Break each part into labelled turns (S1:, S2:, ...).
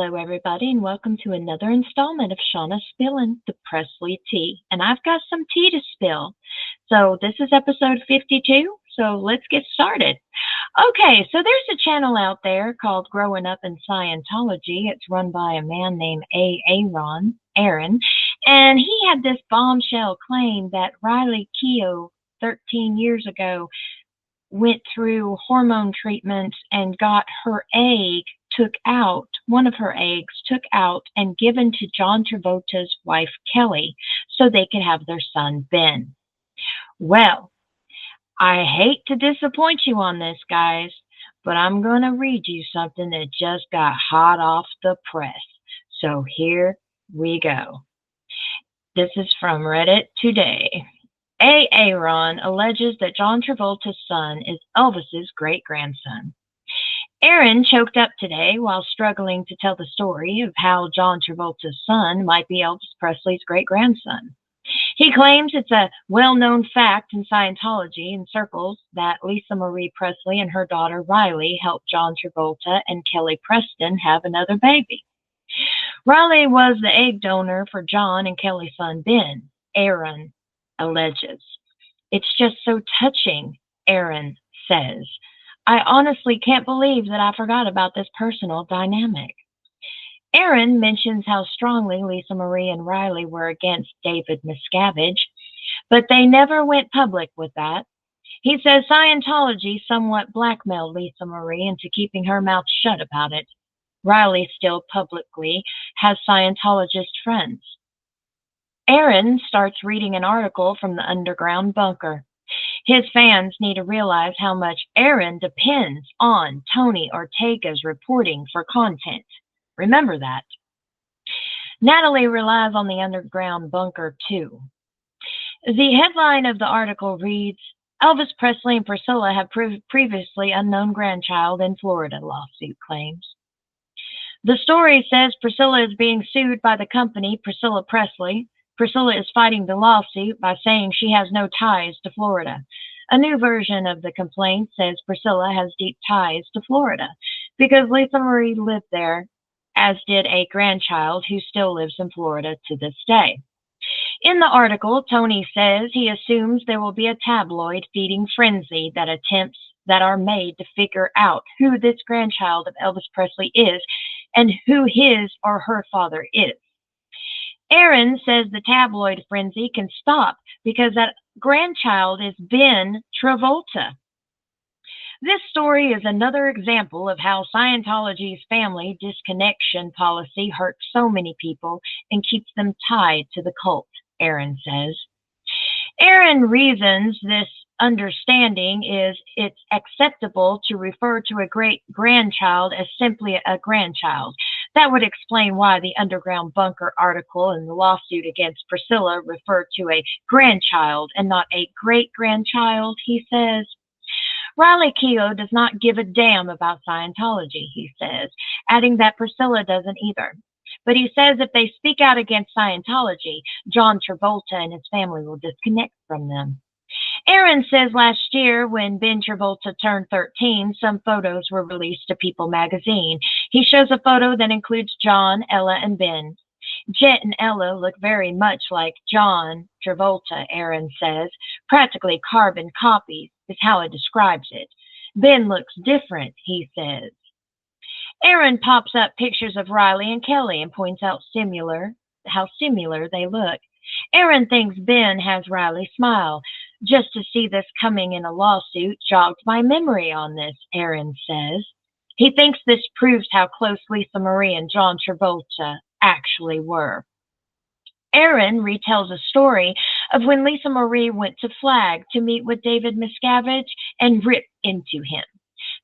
S1: Hello, everybody, and welcome to another installment of Shauna Spillin' the Presley Tea. And I've got some tea to spill. So this is episode 52, so let's get started. Okay, so there's a channel out there called Growing Up in Scientology. It's run by a man named Aaron, and he had this bombshell claim that Riley Keough 13 years ago went through hormone treatments and got one of her eggs took out and given to John Travolta's wife, Kelly, so they could have their son, Ben. Well, I hate to disappoint you on this, guys, but I'm going to read you something that just got hot off the press. So here we go. This is from Reddit today. Aaron alleges that John Travolta's son is Elvis's great-grandson. Aaron choked up today while struggling to tell the story of how John Travolta's son might be Elvis Presley's great-grandson. He claims it's a well-known fact in Scientology and circles that Lisa Marie Presley and her daughter Riley helped John Travolta and Kelly Preston have another baby. Riley was the egg donor for John and Kelly's son Ben, Aaron alleges. It's just so touching, Aaron says. I honestly can't believe that I forgot about this personal dynamic. Aaron mentions how strongly Lisa Marie and Riley were against David Miscavige, but they never went public with that. He says Scientology somewhat blackmailed Lisa Marie into keeping her mouth shut about it. Riley still publicly has Scientologist friends. Aaron starts reading an article from the underground bunker. His fans need to realize how much Aaron depends on Tony Ortega's reporting for content. Remember that. Natalie relies on the underground bunker too. The headline of the article reads, Elvis Presley and Priscilla have previously unknown grandchild in Florida, lawsuit claims. The story says Priscilla is being sued by the company Priscilla Presley. Priscilla is fighting the lawsuit by saying she has no ties to Florida. A new version of the complaint says Priscilla has deep ties to Florida because Lisa Marie lived there, as did a grandchild who still lives in Florida to this day. In the article, Tony says he assumes there will be a tabloid feeding frenzy that attempts that are made to figure out who this grandchild of Elvis Presley is and who his or her father is. Aaron says the tabloid frenzy can stop because that grandchild is Ben Travolta. This story is another example of how Scientology's family disconnection policy hurts so many people and keeps them tied to the cult, Aaron says. Aaron reasons this understanding is it's acceptable to refer to a great-grandchild as simply a grandchild. That would explain why the underground bunker article and the lawsuit against Priscilla referred to a grandchild and not a great-grandchild, he says. Riley Keough does not give a damn about Scientology, he says, adding that Priscilla doesn't either. But he says if they speak out against Scientology, John Travolta and his family will disconnect from them. Aaron says last year when Ben Travolta turned 13, some photos were released to People magazine. He shows a photo that includes John, Ella, and Ben. Jet and Ella look very much like John Travolta, Aaron says. Practically carbon copies is how he describes it. Ben looks different, he says. Aaron pops up pictures of Riley and Kelly and points out how similar they look. Aaron thinks Ben has Riley's smile. Just to see this coming in a lawsuit jogged my memory on this, Aaron says. He thinks this proves how close Lisa Marie and John Travolta actually were. Aaron retells a story of when Lisa Marie went to Flag to meet with David Miscavige and ripped into him.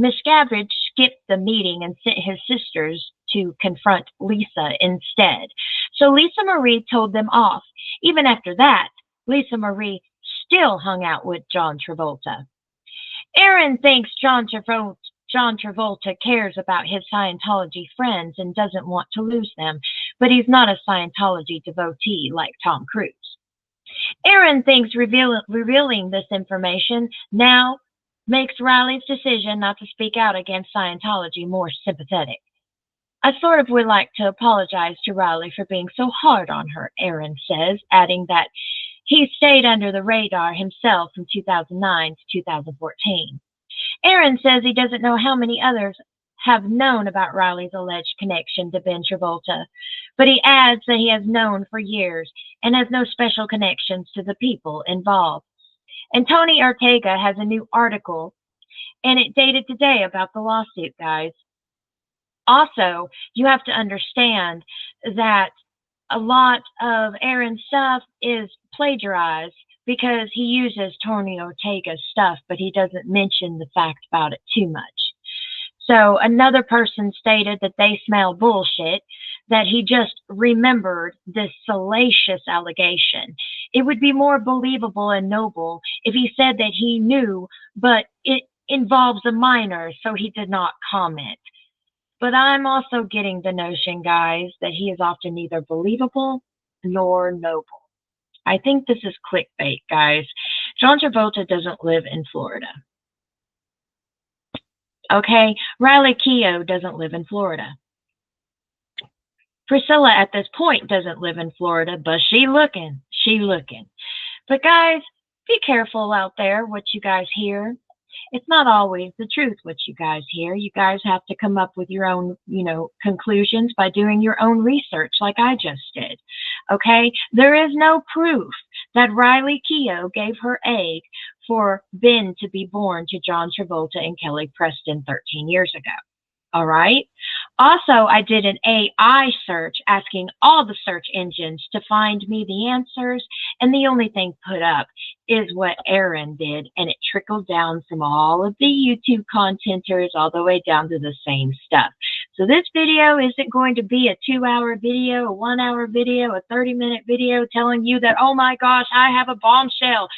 S1: Miscavige skipped the meeting and sent his sisters to confront Lisa instead. So Lisa Marie told them off. Even after that, Lisa Marie still hung out with John Travolta. Aaron thinks John Travolta cares about his Scientology friends and doesn't want to lose them, but he's not a Scientology devotee like Tom Cruise. Aaron thinks revealing this information now makes Riley's decision not to speak out against Scientology more sympathetic. I sort of would like to apologize to Riley for being so hard on her, Aaron says, adding that he stayed under the radar himself from 2009 to 2014. Aaron says he doesn't know how many others have known about Riley's alleged connection to Ben Travolta, but he adds that he has known for years and has no special connections to the people involved. And Tony Ortega has a new article, and it dated today about the lawsuit, guys. Also, you have to understand that a lot of Aaron's stuff is plagiarized because he uses Tony Ortega's stuff, but he doesn't mention the fact about it too much. So another person stated that they smell bullshit, that he just remembered this salacious allegation. It would be more believable and noble if he said that he knew, but it involves a minor, so he did not comment. But I'm also getting the notion, guys, that he is often neither believable nor noble. I think this is clickbait, guys. John Travolta doesn't live in Florida. Okay? Riley Keough doesn't live in Florida. Priscilla at this point doesn't live in Florida, but she looking. But guys, be careful out there what you guys hear. It's not always the truth what you guys hear. You guys have to come up with your own, conclusions by doing your own research like I just did. Okay? There is no proof that Riley Keough gave her egg for Ben to be born to John Travolta and Kelly Preston 13 years ago. All right? Also, I did an AI search asking all the search engines to find me the answers, and the only thing put up is what Aaron did, and it trickled down from all of the YouTube contenters all the way down to the same stuff. So this video isn't going to be a 2-hour video, a 1-hour video, a 30-minute video telling you that, oh my gosh, I have a bombshell.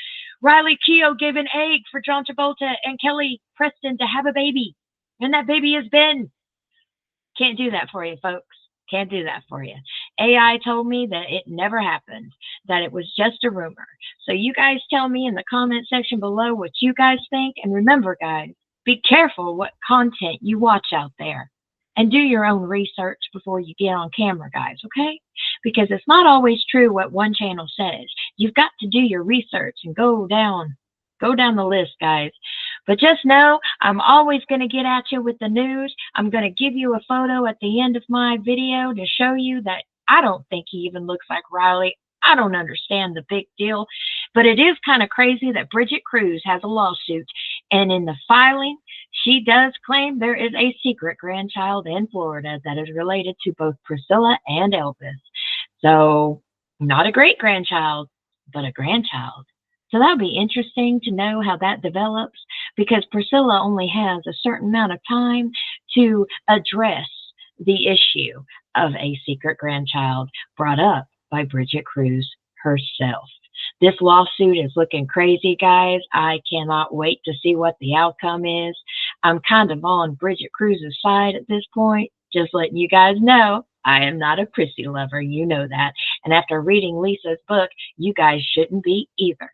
S1: Riley Keough gave an egg for John Travolta and Kelly Preston to have a baby, and that baby is Ben. Can't do that for you, folks. Can't do that for you. AI told me that it never happened, that it was just a rumor. So you guys tell me in the comment section below what you guys think. And remember, guys, be careful what content you watch out there. And do your own research before you get on camera, guys, okay? Because it's not always true what one channel says. You've got to do your research and go down the list, guys. But just know, I'm always going to get at you with the news. I'm going to give you a photo at the end of my video to show you that I don't think he even looks like Riley. I don't understand the big deal. But it is kind of crazy that Bridgett Kruse has a lawsuit. And in the filing, she does claim there is a secret grandchild in Florida that is related to both Priscilla and Elvis. So, not a great-grandchild, but a grandchild. So that'll be interesting to know how that develops, because Priscilla only has a certain amount of time to address the issue of a secret grandchild brought up by Bridgett Kruse herself. This lawsuit is looking crazy, guys. I cannot wait to see what the outcome is. I'm kind of on Bridgett Kruse's side at this point, just letting you guys know. I am not a Prissy lover, you know that. And after reading Lisa's book, you guys shouldn't be either.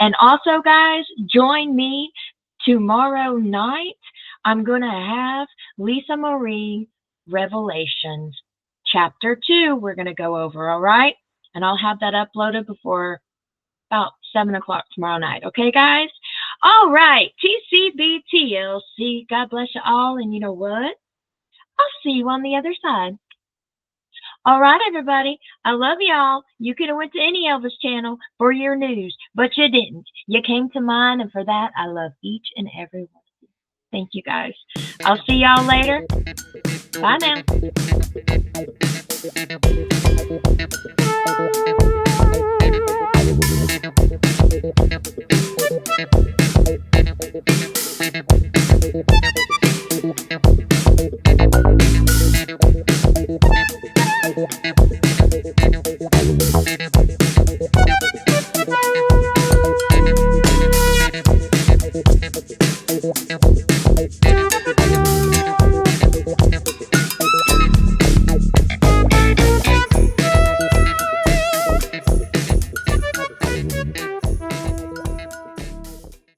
S1: And also, guys, join me tomorrow night. I'm going to have Lisa Marie Revelations Chapter 2 we're going to go over, all right? And I'll have that uploaded before about 7 o'clock tomorrow night. Okay, guys? All right. TCBTLC. God bless you all. And you know what? I'll see you on the other side. All right, everybody. I love y'all. You could have went to any Elvis channel for your news, but you didn't. You came to mine, and for that, I love each and every one of you. Thank you, guys. I'll see y'all later. Bye now.